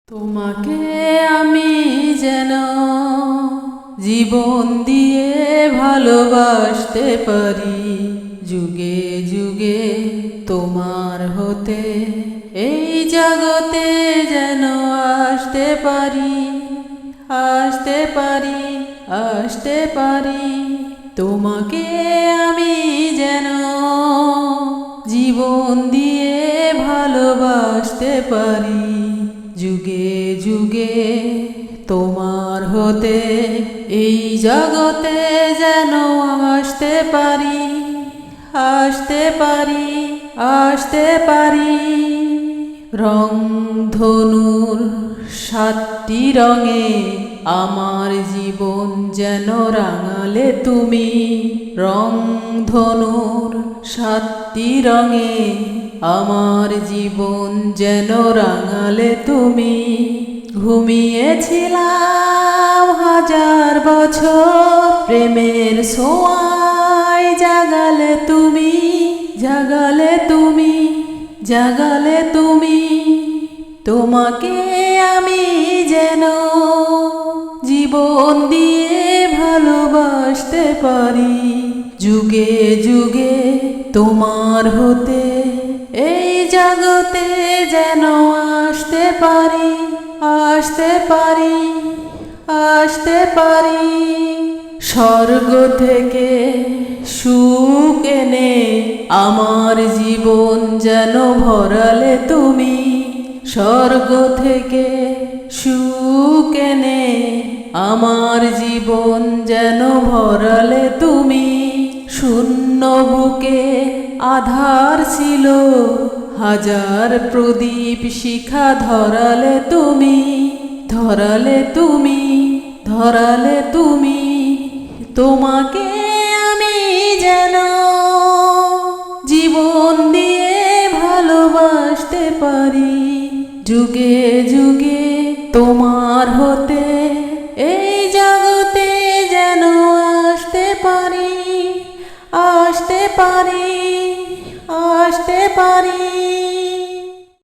তোমাকে আমি যেন জীবন দিয়ে ভালোবাসতে পারি, যুগে যুগে তোমার হতে এই জগতে যেন আসতে পারি, আসতে পারি, আসতে পারি। তোমাকে আমি যেন জীবন দিয়ে ভালোবাসতে পারি, যুগে যুগে তোমার হতে এই জগতে যেন আসতে পারি, আসতে পারি, আসতে পারি। রংধনুর 7টি রঙে আমার জীবন যেন রাঙালে তুমি, রংধনুর 7টি রঙে আমার জীবন যেন রাঙালে তুমি। ঘুমিয়েছিলাম 1000 বছর প্রেমের ছোঁয়ায়, জাগালে তুমি, জাগালে তুমি, জাগালে তুমি। তোমাকে আমি যেন জীবন দিয়ে ভালোবাসতে পারি, যুগে যুগে তোমার হতে এই জগতে যেন আসতে পারি, আসতে পারি, আসতে পারি। স্বর্গ থেকে সুখ এনে আমার জীবন যেন ভরালে তুমি, স্বর্গ থেকে সুখ এনে আমার জীবন যেন ভরালে তুমি। শূন্য বুকে আধার ছিল, 1000 প্রদীপ শিখা ধরালে তুমি, ধরালে তুমি, ধরালে তুমি। তোমাকে আমি যেন জীবন দিয়ে ভালোবাসতে পারি, যুগে যুগে তোমার হতে এই জগতে যেন আসতে পারি, আসতে পারি, আসতে পারি।